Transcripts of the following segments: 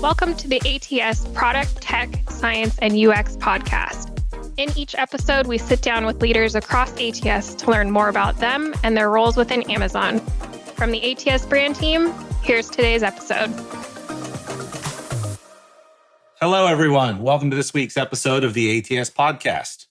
Welcome to the ATS Product, Tech, Science, and UX podcast. In each episode, we sit down with leaders across ATS to learn more about them and their roles within Amazon. From the ATS brand team, here's today's episode. Hello, everyone. Welcome to this week's episode of the ATS Podcast.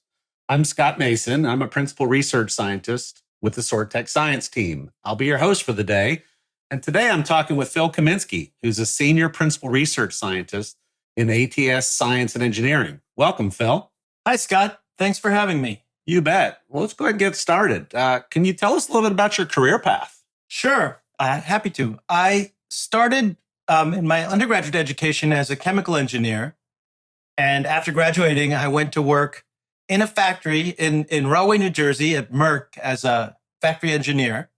I'm Scott Mason. I'm a principal research scientist with the SortTech Science team. I'll be your host for the day. And today I'm talking with Phil Kaminsky, who's a senior principal research scientist in ATS Science and Engineering. Welcome, Phil. Hi, Scott. Thanks for having me. You bet. Well, let's go ahead and get started. Can you tell us a little bit about your career path? Sure. Happy to. I started in my undergraduate education as a chemical engineer. And after graduating, I went to work in a factory in Rahway, New Jersey at Merck as a factory engineer.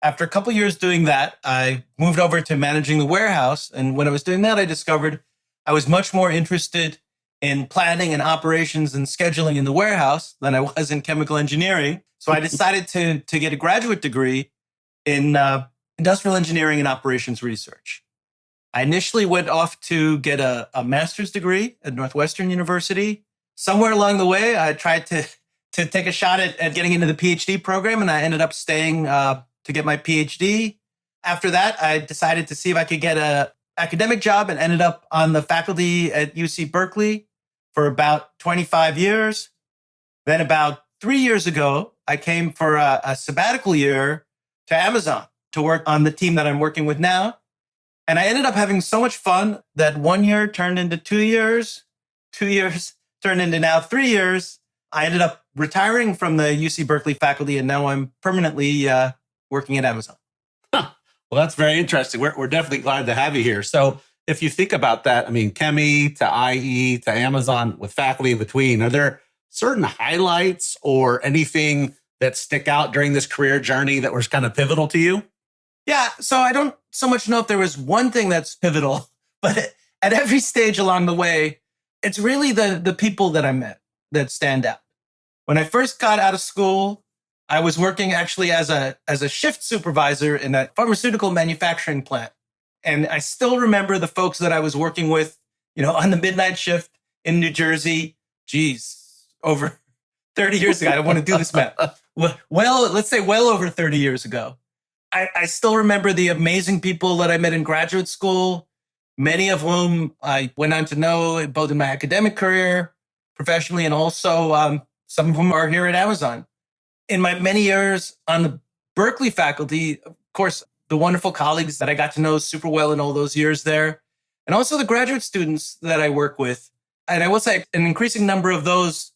After a couple years doing that, I moved over to managing the warehouse. And when I was doing that, I discovered I was much more interested in planning and operations and scheduling in the warehouse than I was in chemical engineering. So I decided to get a graduate degree in industrial engineering and operations research. I initially went off to get a master's degree at Northwestern University. Somewhere along the way, I tried to take a shot at getting into the PhD program, and I ended up staying to get my PhD. After that, I decided to see if I could get an academic job and ended up on the faculty at UC Berkeley for about 25 years. Then about 3 years ago, I came for a sabbatical year to Amazon to work on the team that I'm working with now. And I ended up having so much fun that 1 year turned into 2 years, 2 years turned into now 3 years. I ended up retiring from the UC Berkeley faculty, and now I'm permanently working at Amazon. Huh. Well, that's very interesting. We're definitely glad to have you here. So if you think about that, I mean, Chemi to IE to Amazon with faculty in between, are there certain highlights or anything that stick out during this career journey that was kind of pivotal to you? Yeah, so I don't so much know if there was one thing that's pivotal, but at every stage along the way, it's really the people that I met that stand out. When I first got out of school, I was working actually as a shift supervisor in a pharmaceutical manufacturing plant. And I still remember the folks that I was working with, on the midnight shift in New Jersey. Geez, over 30 years ago. I don't want to do this math. Well, let's say well over 30 years ago. I still remember the amazing people that I met in graduate school, many of whom I went on to know both in my academic career, professionally, and also some of them are here at Amazon. In my many years on the Berkeley faculty, of course, the wonderful colleagues that I got to know super well in all those years there, and also the graduate students that I work with. And I will say an increasing number of those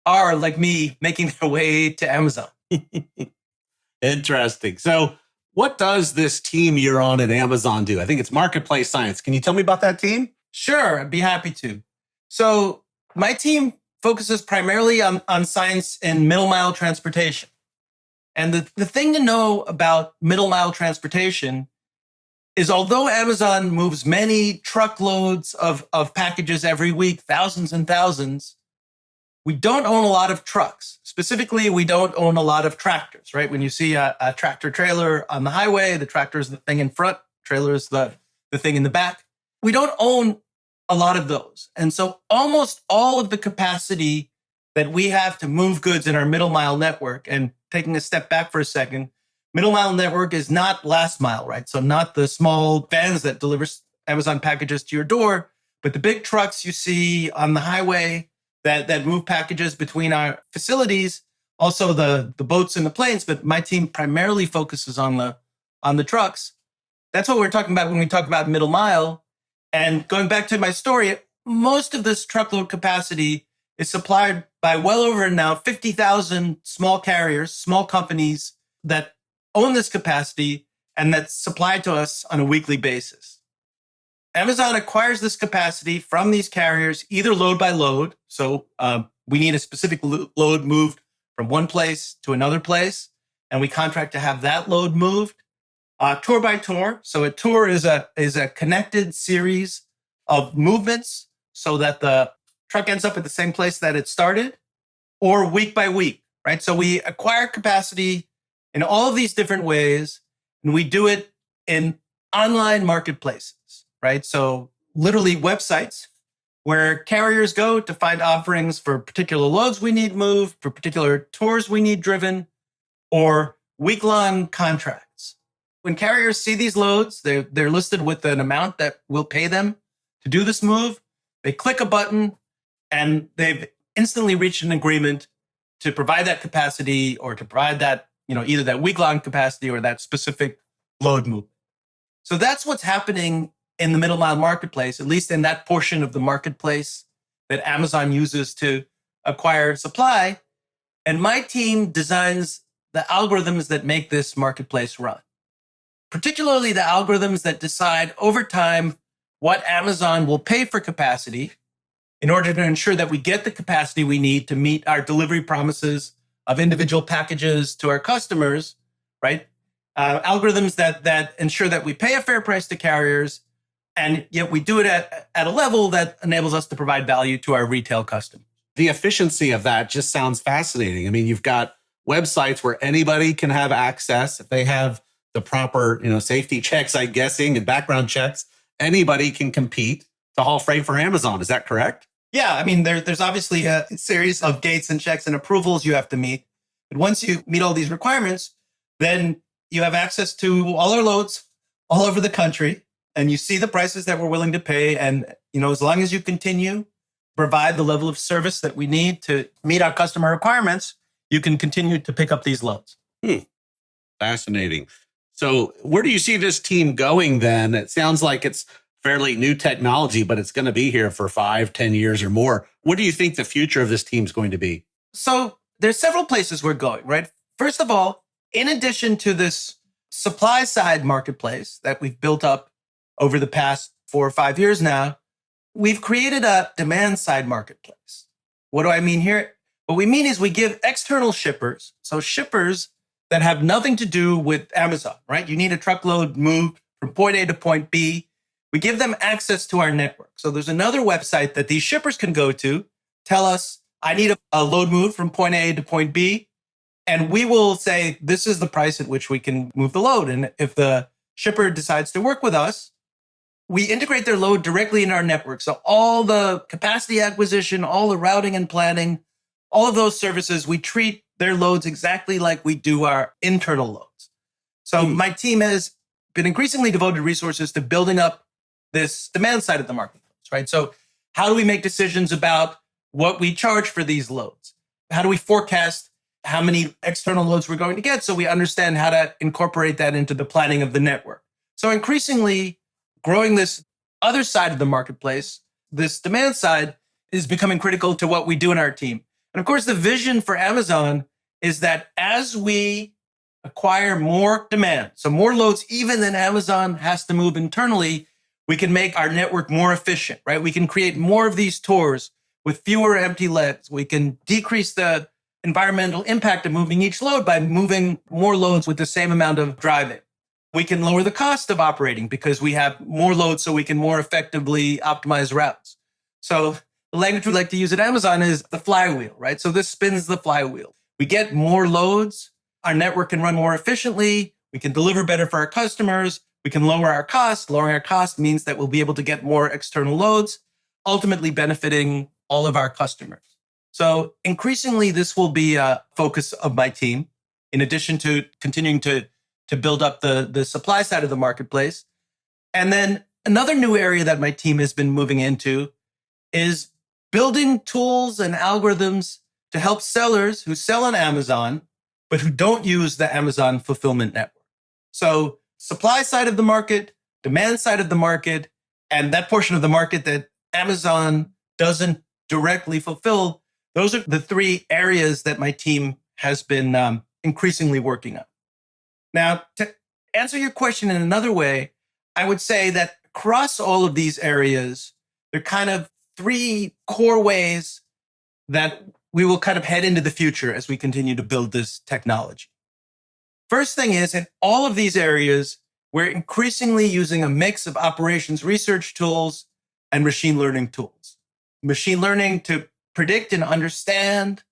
are, like me, making their way to Amazon. Interesting. So what does this team you're on at Amazon do? I think it's Marketplace Science. Can you tell me about that team? Sure, I'd be happy to. So my team focuses primarily on science in middle mile transportation. And the thing to know about middle mile transportation is although Amazon moves many truckloads of packages every week, thousands and thousands, we don't own a lot of trucks. Specifically, we don't own a lot of tractors, right? When you see a tractor trailer on the highway, the tractor is the thing in front, trailer is the thing in the back. We don't own a lot of those. And so almost all of the capacity that we have to move goods in our middle mile network, and taking a step back for a second, middle mile network is not last mile, right? So not the small vans that deliver Amazon packages to your door, but the big trucks you see on the highway that move packages between our facilities, also the boats and the planes, but my team primarily focuses on the trucks. That's what we're talking about when we talk about middle mile. And going back to my story, most of this truckload capacity is supplied by well over now 50,000 small carriers, small companies that own this capacity and that's supplied to us on a weekly basis. Amazon acquires this capacity from these carriers, either load by load. So we need a specific load moved from one place to another place, and we contract to have that load moved. Tour by tour. So a tour is a connected series of movements so that the truck ends up at the same place that it started, or week by week, right? So we acquire capacity in all of these different ways, and we do it in online marketplaces, right? So literally websites where carriers go to find offerings for particular loads we need moved, for particular tours we need driven, or week-long contracts. When carriers see these loads, they're listed with an amount that will pay them to do this move. They click a button and they've instantly reached an agreement to provide that capacity or to provide that, either that week-long capacity or that specific load move. So that's what's happening in the middle mile marketplace, at least in that portion of the marketplace that Amazon uses to acquire supply. And my team designs the algorithms that make this marketplace run, particularly the algorithms that decide over time what Amazon will pay for capacity in order to ensure that we get the capacity we need to meet our delivery promises of individual packages to our customers, right? Algorithms that ensure that we pay a fair price to carriers, and yet we do it at a level that enables us to provide value to our retail customers. The efficiency of that just sounds fascinating. I mean, you've got websites where anybody can have access. If they have the proper, safety checks, I'm guessing, and background checks, anybody can compete to haul freight for Amazon. Is that correct? Yeah, I mean, there's obviously a series of gates and checks and approvals you have to meet. But once you meet all these requirements, then you have access to all our loads all over the country, and you see the prices that we're willing to pay. And, as long as you continue to provide the level of service that we need to meet our customer requirements, you can continue to pick up these loads. Fascinating. So where do you see this team going then? It sounds like it's fairly new technology, but it's going to be here for 5-10 years or more. What do you think the future of this team is going to be? So there's several places we're going, right? First of all, in addition to this supply side marketplace that we've built up over the past 4 or 5 years now, we've created a demand side marketplace. What do I mean here? What we mean is we give external shippers, so shippers that have nothing to do with Amazon, right? You need a truckload moved from point A to point B. We give them access to our network. So there's another website that these shippers can go to, tell us, I need a load moved from point A to point B. And we will say, this is the price at which we can move the load. And if the shipper decides to work with us, we integrate their load directly in our network. So all the capacity acquisition, all the routing and planning, all of those services, we treat their loads exactly like we do our internal loads. So my team has been increasingly devoted resources to building up this demand side of the marketplace, right? So how do we make decisions about what we charge for these loads? How do we forecast how many external loads we're going to get so we understand how to incorporate that into the planning of the network? So increasingly growing this other side of the marketplace, this demand side, is becoming critical to what we do in our team. And of course, the vision for Amazon is that as we acquire more demand, so more loads even than Amazon has to move internally, we can make our network more efficient, right? We can create more of these tours with fewer empty legs. We can decrease the environmental impact of moving each load by moving more loads with the same amount of driving. We can lower the cost of operating because we have more loads so we can more effectively optimize routes. So the language we like to use at Amazon is the flywheel, right? So this spins the flywheel. We get more loads, our network can run more efficiently, we can deliver better for our customers, we can lower our costs. Lowering our cost means that we'll be able to get more external loads, ultimately benefiting all of our customers. So increasingly, this will be a focus of my team, in addition to continuing to build up the supply side of the marketplace. And then another new area that my team has been moving into is building tools and algorithms to help sellers who sell on Amazon, but who don't use the Amazon fulfillment network. So supply side of the market, demand side of the market, and that portion of the market that Amazon doesn't directly fulfill, those are the 3 areas that my team has been increasingly working on. Now, to answer your question in another way, I would say that across all of these areas, there are kind of 3 core ways that we will kind of head into the future as we continue to build this technology. First thing is, in all of these areas, we're increasingly using a mix of operations research tools and machine learning tools. Machine learning to predict and understand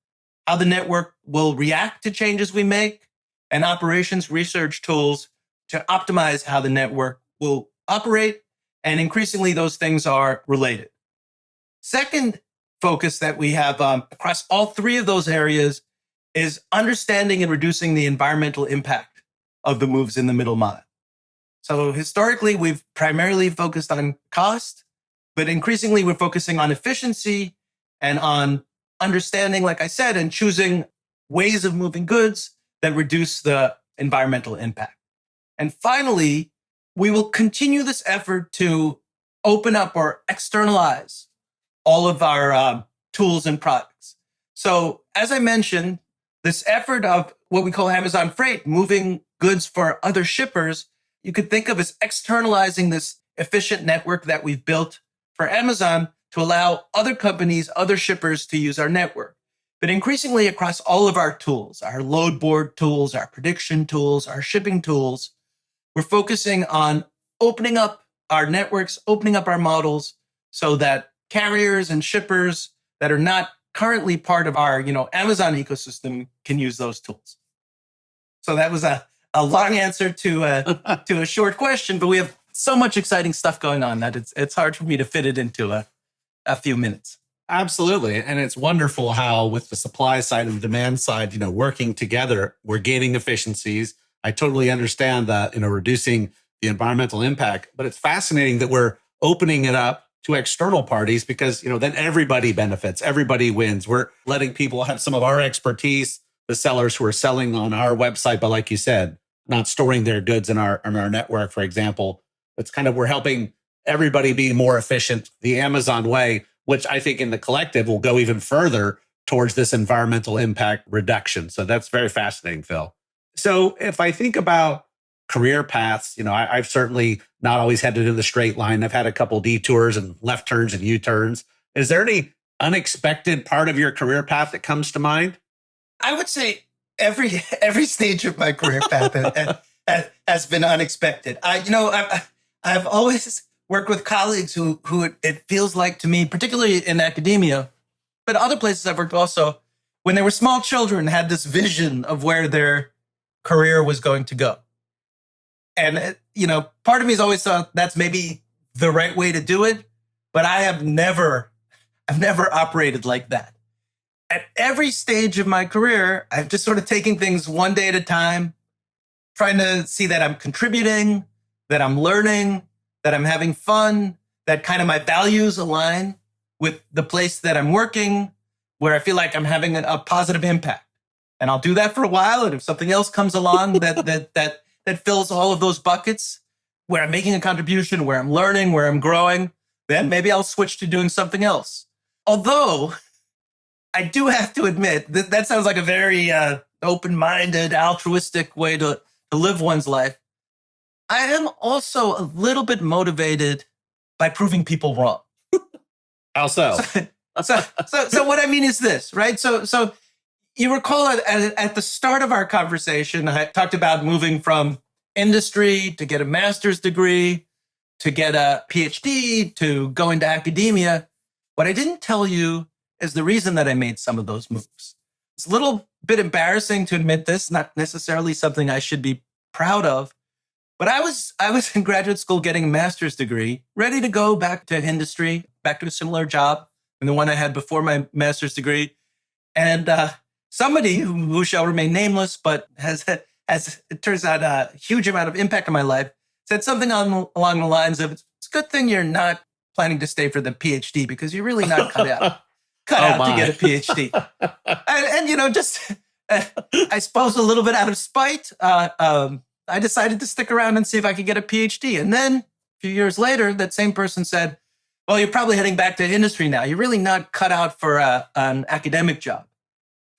how the network will react to changes we make, and operations research tools to optimize how the network will operate And increasingly, those things are related. Second focus that we have across all three of those areas is understanding and reducing the environmental impact of the moves in the middle mile. So historically, we've primarily focused on cost, but increasingly we're focusing on efficiency and on understanding, like I said, and choosing ways of moving goods that reduce the environmental impact. And finally, we will continue this effort to open up or externalize all of our tools and products. So as I mentioned, this effort of what we call Amazon Freight, moving goods for other shippers, you could think of as externalizing this efficient network that we've built for Amazon to allow other companies, other shippers to use our network. But increasingly across all of our tools, our load board tools, our prediction tools, our shipping tools, we're focusing on opening up our networks, opening up our models so that carriers and shippers that are not currently part of our, Amazon ecosystem can use those tools. So that was a long answer to a short question, but we have so much exciting stuff going on that it's hard for me to fit it into a few minutes. Absolutely. And it's wonderful how with the supply side and the demand side, working together, we're gaining efficiencies. I totally understand that, reducing the environmental impact, but it's fascinating that we're opening it up to external parties because, then everybody benefits, everybody wins. We're letting people have some of our expertise, the sellers who are selling on our website, but like you said, not storing their goods in our network, for example. It's we're helping everybody be more efficient the Amazon way, which I think in the collective will go even further towards this environmental impact reduction. So that's very fascinating, Phil. So if I think about career paths, I've certainly not always had to do the straight line. I've had a couple detours and left turns and U-turns. Is there any unexpected part of your career path that comes to mind? I would say every stage of my career path has been unexpected. I've always worked with colleagues who it feels like to me, particularly in academia, but other places I've worked also, when they were small children, had this vision of where their career was going to go. And, part of me has always thought that's maybe the right way to do it, but I've never operated like that. At every stage of my career, I've just sort of taken things one day at a time, trying to see that I'm contributing, that I'm learning, that I'm having fun, that kind of my values align with the place that I'm working, where I feel like I'm having a positive impact. And I'll do that for a while. And if something else comes along that fills all of those buckets, where I'm making a contribution, where I'm learning, where I'm growing, then maybe I'll switch to doing something else. Although I do have to admit that sounds like a very open-minded, altruistic way to live one's life. I am also a little bit motivated by proving people wrong. How so? So what I mean is this, right? So you recall at the start of our conversation, I talked about moving from industry to get a master's degree, to get a PhD, to go into academia. What I didn't tell you is the reason that I made some of those moves. It's a little bit embarrassing to admit this, not necessarily something I should be proud of, but I was in graduate school getting a master's degree, ready to go back to industry, back to a similar job than the one I had before my master's degree. And somebody who shall remain nameless, but has, it turns out, a huge amount of impact on my life, said something along the lines of, it's a good thing you're not planning to stay for the PhD because you're really not cut out to get a PhD. and just, I suppose a little bit out of spite, I decided to stick around and see if I could get a PhD. And then a few years later, that same person said, well, you're probably heading back to industry now. You're really not cut out for an academic job.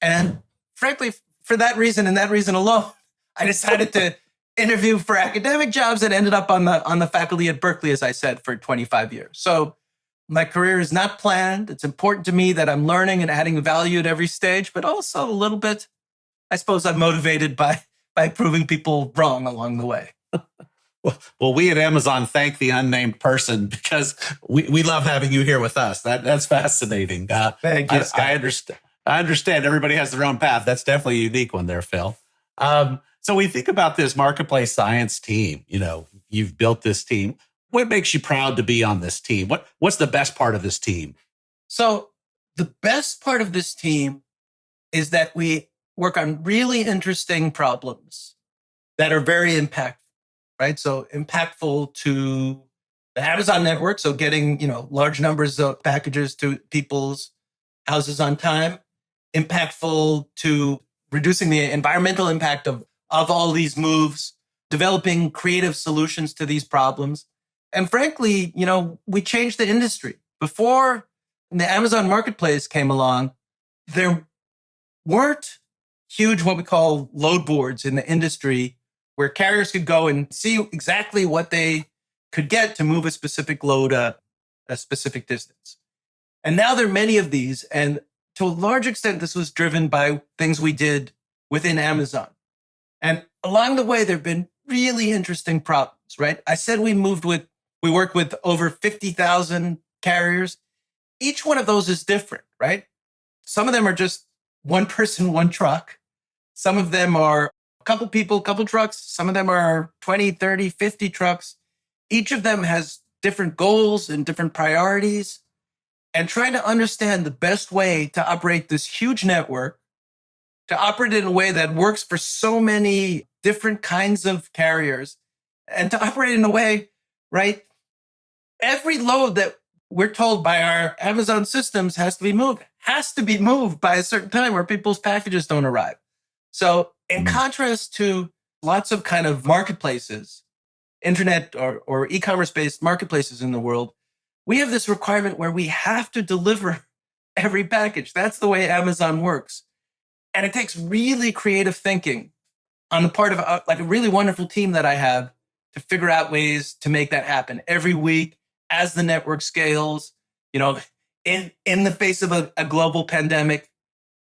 And frankly, for that reason and that reason alone, I decided to interview for academic jobs and ended up on the faculty at Berkeley, as I said, for 25 years. So my career is not planned. It's important to me that I'm learning and adding value at every stage, but also a little bit, I suppose I'm motivated by proving people wrong along the way. Well, we at Amazon thank the unnamed person because we love having you here with us. That's fascinating. Thank you, Scott. I understand everybody has their own path. That's definitely a unique one there, Phil. So we think about this marketplace science team. You've built this team. What makes you proud to be on this team? What's the best part of this team? So the best part of this team is that we work on really interesting problems that are very impactful, right? So impactful to the Amazon network. So getting, large numbers of packages to people's houses on time, impactful to reducing the environmental impact of all these moves, developing creative solutions to these problems. And frankly, we changed the industry. Before the Amazon marketplace came along, there weren't huge, what we call load boards in the industry where carriers could go and see exactly what they could get to move a specific load a specific distance. And now there are many of these. And to a large extent, this was driven by things we did within Amazon. And along the way, there have been really interesting problems, right? I said we worked with over 50,000 carriers. Each one of those is different, right? Some of them are just one person, one truck. Some of them are a couple people, couple trucks. Some of them are 20, 30, 50 trucks. Each of them has different goals and different priorities. And trying to understand the best way to operate this huge network, to operate in a way that works for so many different kinds of carriers, and to operate in a way, right? Every load that we're told by our Amazon systems has to be moved by a certain time or people's packages don't arrive. So in contrast to lots of kind of marketplaces, internet or e-commerce based marketplaces in the world, we have this requirement where we have to deliver every package. That's the way Amazon works. And it takes really creative thinking on the part of a really wonderful team that I have to figure out ways to make that happen every week as the network scales, in the face of a global pandemic.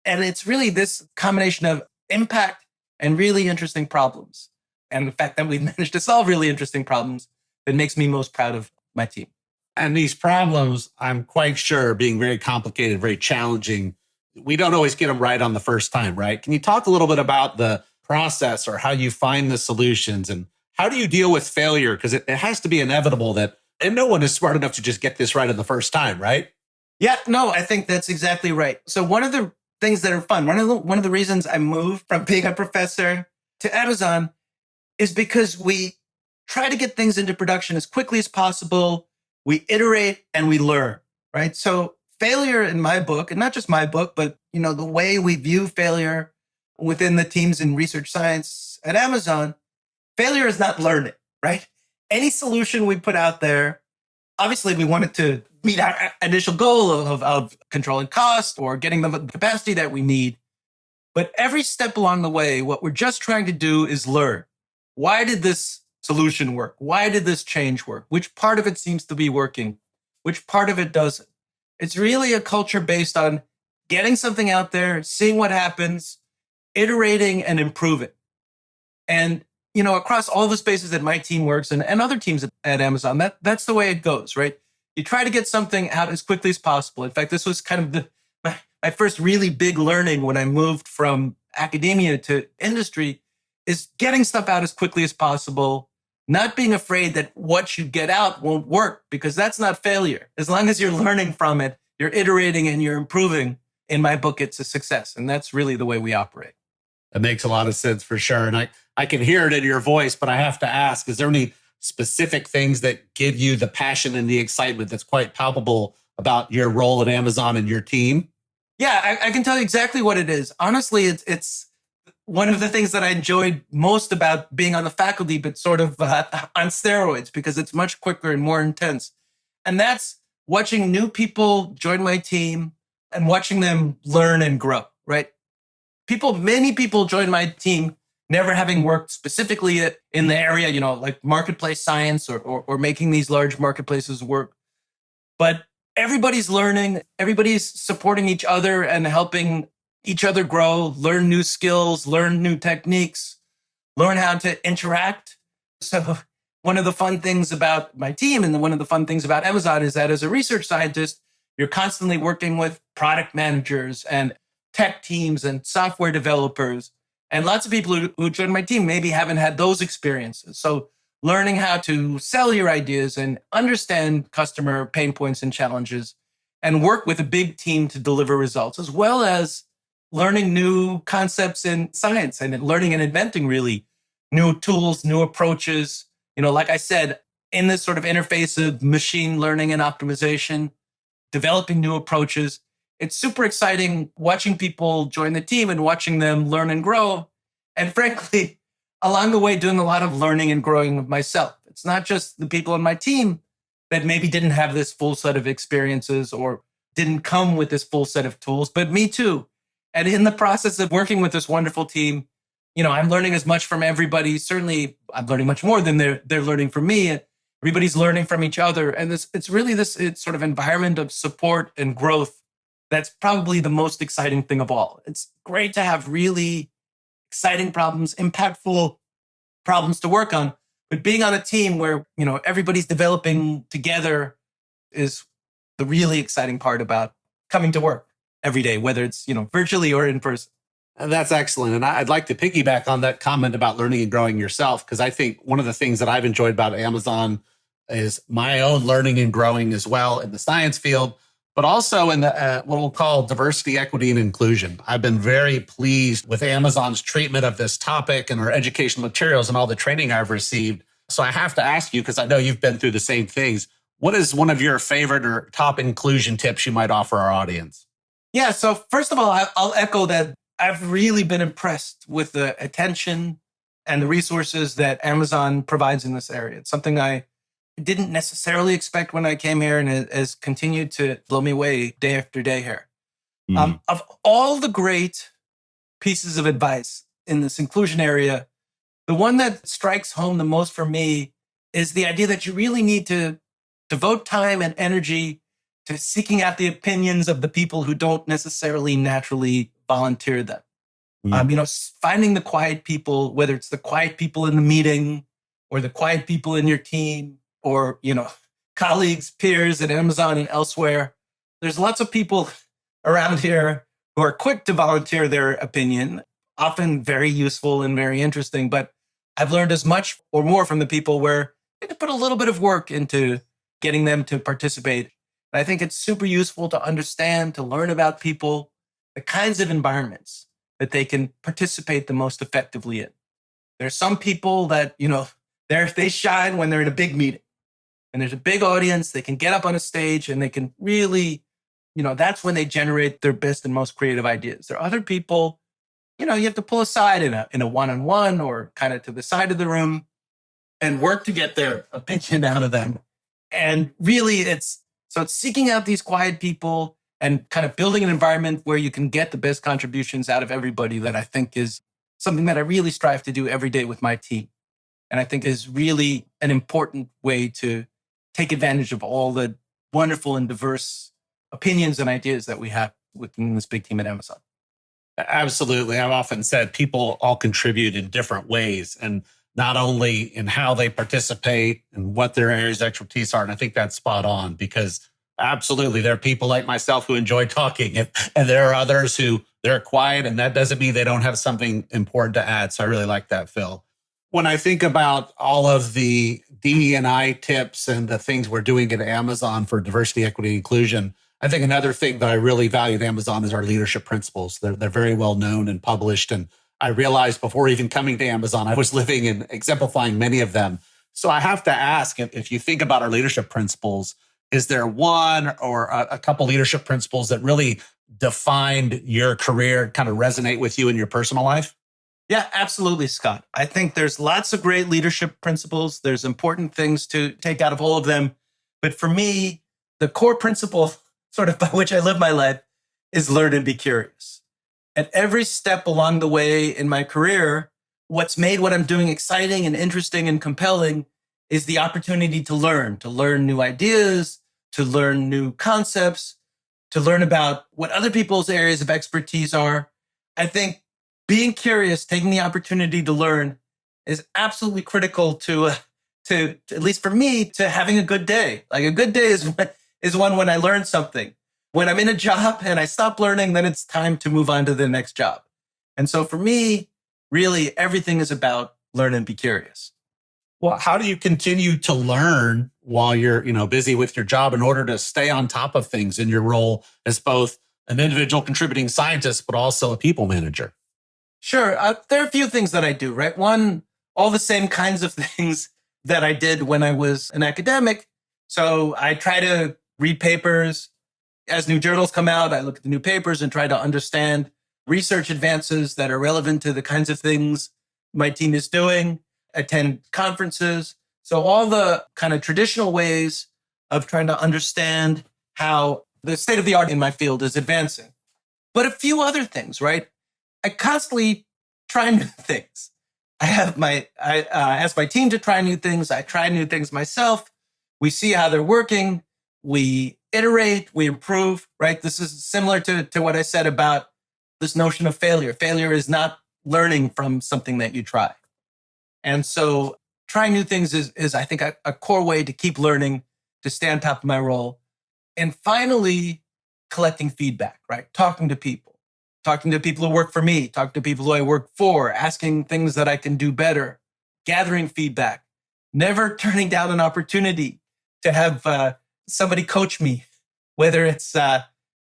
And it's really this combination of impact and really interesting problems. And the fact that we've managed to solve really interesting problems that makes me most proud of my team. And these problems, I'm quite sure, being very complicated, very challenging, we don't always get them right on the first time, right? Can you talk a little bit about the process or how you find the solutions and how do you deal with failure? Because it has to be inevitable and no one is smart enough to just get this right on the first time, right? Yeah, no, I think that's exactly right. So one of the things that are fun, one of the reasons I moved from being a professor to Amazon is because we try to get things into production as quickly as possible. We iterate and we learn, right? So failure in my book, and not just my book, but the way we view failure within the teams in research science at Amazon, failure is not learning, right? Any solution we put out there, obviously we want it to meet our initial goal of controlling cost or getting the capacity that we need. But every step along the way, what we're just trying to do is learn. Why did this solution work? Why did this change work? Which part of it seems to be working? Which part of it doesn't? It's really a culture based on getting something out there, seeing what happens, iterating and improving. And, across all the spaces that my team works and other teams at Amazon, that's the way it goes, right? You try to get something out as quickly as possible. In fact, this was kind of my first really big learning when I moved from academia to industry is getting stuff out as quickly as possible, not being afraid that what you get out won't work, because that's not failure. As long as you're learning from it, you're iterating and you're improving. In my book, it's a success. And that's really the way we operate. That makes a lot of sense for sure. And I can hear it in your voice, but I have to ask, is there any specific things that give you the passion and the excitement that's quite palpable about your role at Amazon and your team? Yeah, I can tell you exactly what it is. Honestly, it's one of the things that I enjoyed most about being on the faculty, but sort of on steroids, because it's much quicker and more intense. And that's watching new people join my team and watching them learn and grow, right? Many people join my team never having worked specifically in the area, like marketplace science or making these large marketplaces work. But everybody's learning, everybody's supporting each other and helping each other grow, learn new skills, learn new techniques, learn how to interact. So one of the fun things about my team and one of the fun things about Amazon is that as a research scientist, you're constantly working with product managers and tech teams and software developers. And lots of people who join my team maybe haven't had those experiences. So learning how to sell your ideas and understand customer pain points and challenges and work with a big team to deliver results, as well as learning new concepts in science and learning and inventing really new tools, new approaches. Like I said, in this sort of interface of machine learning and optimization, developing new approaches. It's super exciting watching people join the team and watching them learn and grow. And frankly, along the way, doing a lot of learning and growing myself. It's not just the people on my team that maybe didn't have this full set of experiences or didn't come with this full set of tools, but me too. And in the process of working with this wonderful team, I'm learning as much from everybody. Certainly, I'm learning much more than they're learning from me. Everybody's learning from each other. And it's really this sort of environment of support and growth that's probably the most exciting thing of all. It's great to have really exciting problems, impactful problems to work on. But being on a team where, everybody's developing together is the really exciting part about coming to work every day, whether it's, virtually or in person. And that's excellent. And I'd like to piggyback on that comment about learning and growing yourself, because I think one of the things that I've enjoyed about Amazon is my own learning and growing as well in the science field, but also in the what we'll call diversity, equity, and inclusion. I've been very pleased with Amazon's treatment of this topic and our educational materials and all the training I've received. So I have to ask you, because I know you've been through the same things, what is one of your favorite or top inclusion tips you might offer our audience? Yeah, so first of all, I'll echo that I've really been impressed with the attention and the resources that Amazon provides in this area. It's something I didn't necessarily expect when I came here, and it has continued to blow me away day after day here. Of all the great pieces of advice in this inclusion area, the one that strikes home the most for me is the idea that you really need to devote time and energy to seeking out the opinions of the people who don't necessarily naturally volunteer them. Finding the quiet people, whether it's the quiet people in the meeting or the quiet people in your team or, colleagues, peers at Amazon and elsewhere. There's lots of people around here who are quick to volunteer their opinion, often very useful and very interesting. But I've learned as much or more from the people where you have to put a little bit of work into getting them to participate. And I think it's super useful to understand, to learn about people, the kinds of environments that they can participate the most effectively in. There's some people that, they shine when they're in a big meeting and there's a big audience. They can get up on a stage and they can really, that's when they generate their best and most creative ideas. There are other people, you have to pull aside in a one-on-one or kind of to the side of the room and work to get their opinion out of them. And really it's seeking out these quiet people and kind of building an environment where you can get the best contributions out of everybody that I think is something that I really strive to do every day with my team. And I think is really an important way to take advantage of all the wonderful and diverse opinions and ideas that we have within this big team at Amazon. Absolutely. I've often said people all contribute in different ways, and not only in how they participate and what their areas of expertise are. And I think that's spot on, because absolutely, there are people like myself who enjoy talking, and there are others who they're quiet, and that doesn't mean they don't have something important to add. So I really like that, Phil. When I think about all of the DE&I tips and the things we're doing at Amazon for diversity, equity, and inclusion, I think another thing that I really value at Amazon is our leadership principles. They're very well known and published. And I realized before even coming to Amazon, I was living and exemplifying many of them. So I have to ask, if you think about our leadership principles, is there one or a couple leadership principles that really defined your career, kind of resonate with you in your personal life? Yeah, absolutely, Scott. I think there's lots of great leadership principles. There's important things to take out of all of them. But for me, the core principle sort of by which I live my life is learn and be curious. At every step along the way in my career, what's made what I'm doing exciting and interesting and compelling is the opportunity to learn new ideas, to learn new concepts, to learn about what other people's areas of expertise are. I think being curious, taking the opportunity to learn is absolutely critical to at least for me, to having a good day. Like a good day is one when I learn something. When I'm in a job and I stop learning, then it's time to move on to the next job. And so for me, really everything is about learn and be curious. Well, how do you continue to learn while you're, busy with your job in order to stay on top of things in your role as both an individual contributing scientist, but also a people manager? Sure. There are a few things that I do, right? One, all the same kinds of things that I did when I was an academic. So I try to read papers. As new journals come out, I look at the new papers and try to understand research advances that are relevant to the kinds of things my team is doing, attend conferences. So all the kind of traditional ways of trying to understand how the state of the art in my field is advancing. But a few other things, right? I constantly try new things. I ask my team to try new things. I try new things myself. We see how they're working. We iterate, we improve, right? This is similar to what I said about this notion of failure. Failure is not learning from something that you try. And so trying new things is I think, a core way to keep learning, to stay on top of my role. And finally, collecting feedback, right? Talking to people who work for me, talking to people who I work for, asking things that I can do better, gathering feedback, never turning down an opportunity to have somebody coach me, whether it's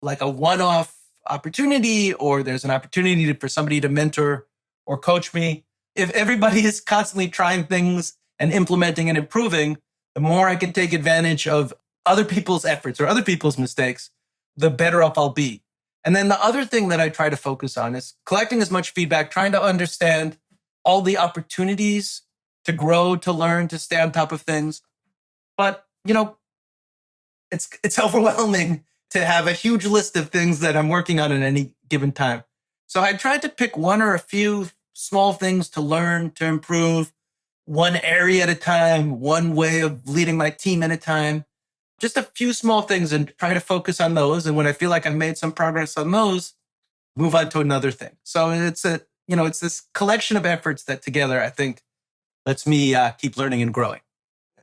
like a one-off opportunity or there's an opportunity for somebody to mentor or coach me. If everybody is constantly trying things and implementing and improving, the more I can take advantage of other people's efforts or other people's mistakes, the better off I'll be. And then the other thing that I try to focus on is collecting as much feedback, trying to understand all the opportunities to grow, to learn, to stay on top of things. But, it's overwhelming to have a huge list of things that I'm working on at any given time. So I tried to pick one or a few small things to learn, to improve, one area at a time, one way of leading my team at a time. Just a few small things and try to focus on those. And when I feel like I've made some progress on those, move on to another thing. So it's this collection of efforts that together, I think, lets me keep learning and growing.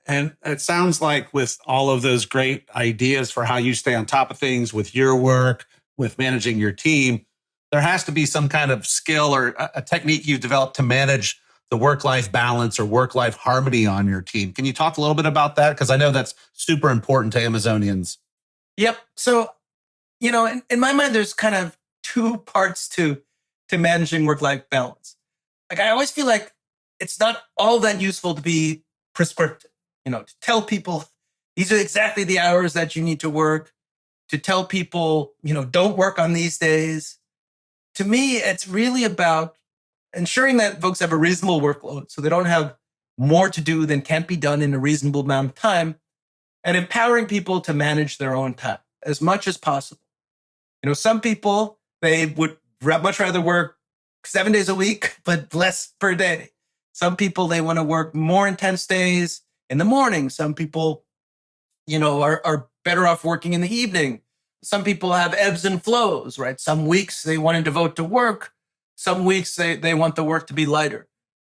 And it sounds like with all of those great ideas for how you stay on top of things with your work, with managing your team, there has to be some kind of skill or a technique you've developed to manage the work-life balance or work-life harmony on your team. Can you talk a little bit about that? Because I know that's super important to Amazonians. Yep. So, in my mind, there's kind of two parts to managing work-life balance. Like, I always feel like it's not all that useful to be prescriptive, to tell people these are exactly the hours that you need to work, to tell people, don't work on these days. To me, it's really about ensuring that folks have a reasonable workload so they don't have more to do than can't be done in a reasonable amount of time, and empowering people to manage their own time as much as possible. Some people, they would much rather work 7 days a week, but less per day. Some people, they want to work more intense days in the morning. Some people, are better off working in the evening. Some people have ebbs and flows, right? Some weeks they want to devote to work. Some weeks they want the work to be lighter.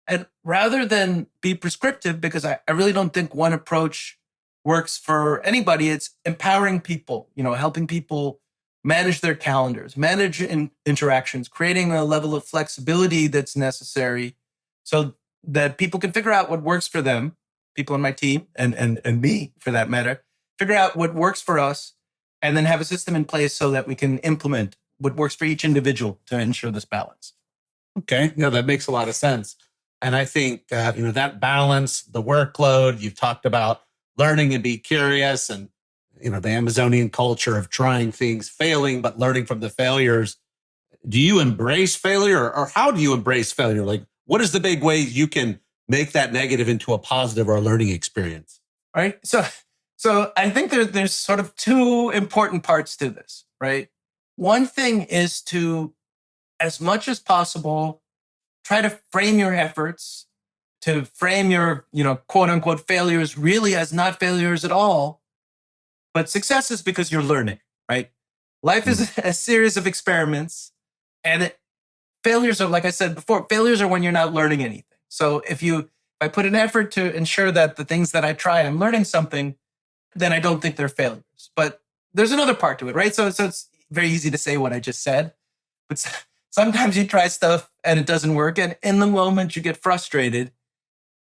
And rather than be prescriptive, because I really don't think one approach works for anybody, it's empowering people, helping people manage their calendars, manage interactions, creating a level of flexibility that's necessary so that people can figure out what works for them, people on my team and me for that matter, figure out what works for us, and then have a system in place so that we can implement what works for each individual to ensure this balance. Okay. Yeah, that makes a lot of sense. And I think, that balance, the workload, you've talked about learning and be curious and, the Amazonian culture of trying things, failing, but learning from the failures. Do you embrace failure or how do you embrace failure? Like, what is the big way you can make that negative into a positive or a learning experience? Right. So I think there's sort of two important parts to this, right? One thing is to, as much as possible, try to frame your efforts, to frame your, quote unquote failures really as not failures at all, but successes because you're learning, right? Life is a series of experiments, and failures are, like I said before, failures are when you're not learning anything. So if I put an effort to ensure that the things that I try, I'm learning something, then I don't think they're failures. But there's another part to it, right? So it's very easy to say what I just said, but sometimes you try stuff and it doesn't work. And in the moment you get frustrated.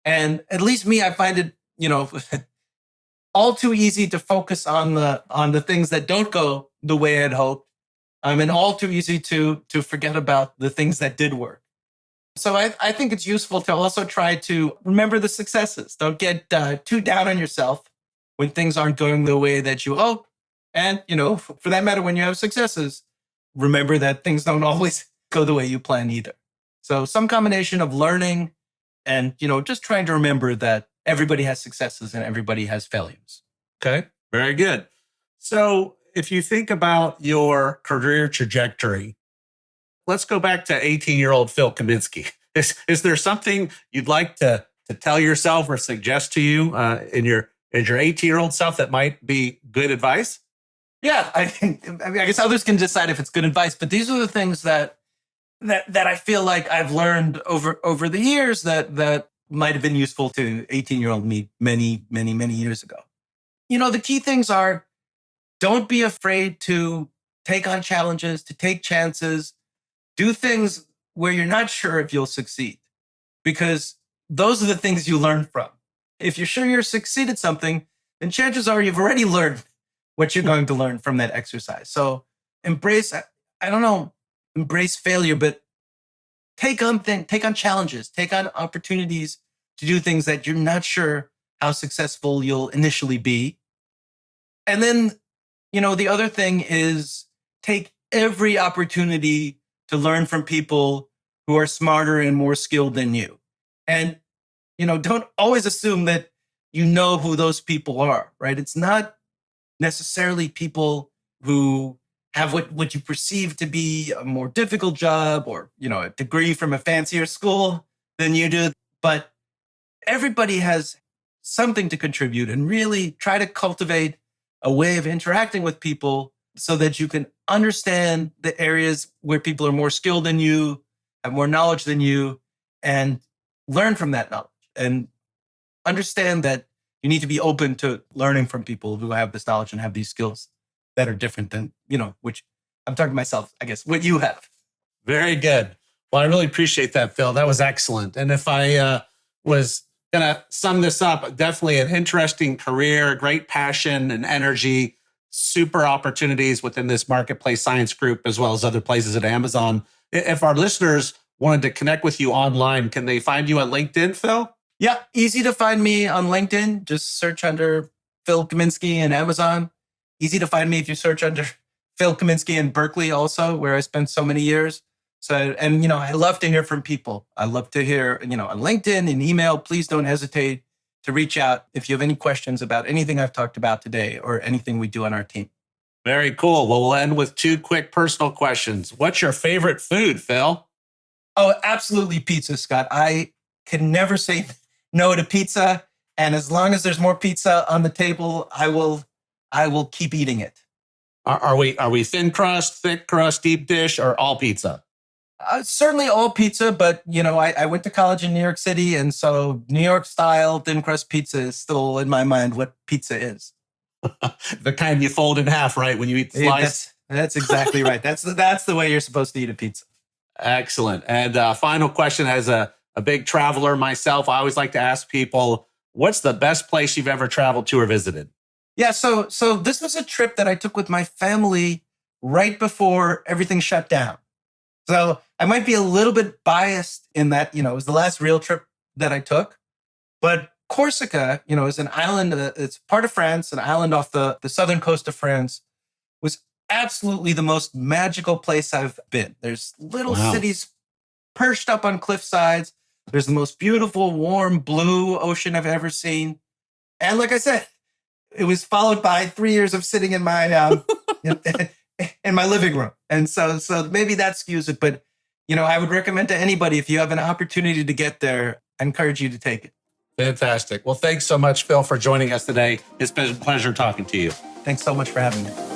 And at least me, I find it, all too easy to focus on the things that don't go the way I'd hoped. And all too easy to forget about the things that did work. So I think it's useful to also try to remember the successes. Don't get too down on yourself when things aren't going the way that you hope. And, for that matter, when you have successes, remember that things don't always go the way you plan either. So some combination of learning and, just trying to remember that everybody has successes and everybody has failures. Okay, very good. So if you think about your career trajectory, let's go back to 18-year-old Phil Kaminsky. Is there something you'd like to tell yourself or suggest to you in your 18-year-old self that might be good advice? Yeah, I guess others can decide if it's good advice, but these are the things that I feel like I've learned over the years that might have been useful to 18-year-old me many, many, many years ago. The key things are, don't be afraid to take on challenges, to take chances, do things where you're not sure if you'll succeed, because those are the things you learn from. If you're sure you'll succeed at something, then chances are you've already learned what you're going to learn from that exercise. So embrace failure, but take on challenges, take on opportunities to do things that you're not sure how successful you'll initially be. And then, the other thing is take every opportunity to learn from people who are smarter and more skilled than you. And, don't always assume that you know who those people are, right? It's not necessarily people who have what you perceive to be a more difficult job or, a degree from a fancier school than you do. But everybody has something to contribute, and really try to cultivate a way of interacting with people so that you can understand the areas where people are more skilled than you, have more knowledge than you, and learn from that knowledge. And understand that you need to be open to learning from people who have this knowledge and have these skills that are different than, which I'm talking to myself, I guess, what you have. Very good. Well, I really appreciate that, Phil. That was excellent. And if I was going to sum this up, definitely an interesting career, great passion and energy, super opportunities within this marketplace science group, as well as other places at Amazon. If our listeners wanted to connect with you online, can they find you on LinkedIn, Phil? Yeah, easy to find me on LinkedIn. Just search under Phil Kaminsky and Amazon. Easy to find me if you search under Phil Kaminsky in Berkeley also, where I spent so many years. So, and, I love to hear from people. I love to hear, on LinkedIn and email. Please don't hesitate to reach out if you have any questions about anything I've talked about today or anything we do on our team. Very cool. Well, we'll end with 2 quick personal questions. What's your favorite food, Phil? Oh, absolutely pizza, Scott. I can never say no to pizza. And as long as there's more pizza on the table, I will keep eating it. Are we thin crust, thick crust, deep dish, or all pizza? Certainly all pizza, but I went to college in New York City, and so New York style thin crust pizza is still in my mind what pizza is. The kind you fold in half, right, when you eat the slice? That's exactly right. That's the way you're supposed to eat a pizza. Excellent. And final question, as a big traveler myself, I always like to ask people, what's the best place you've ever traveled to or visited? Yeah, so this was a trip that I took with my family right before everything shut down. So I might be a little bit biased in that, it was the last real trip that I took. But Corsica, is an island, it's part of France, an island off the southern coast of France, was absolutely the most magical place I've been. There's little cities perched up on cliff sides. There's the most beautiful, warm, blue ocean I've ever seen. And like I said, it was followed by 3 years of sitting in my in my living room. And so maybe that skews it. But, I would recommend to anybody, if you have an opportunity to get there, I encourage you to take it. Fantastic. Well, thanks so much, Phil, for joining us today. It's been a pleasure talking to you. Thanks so much for having me.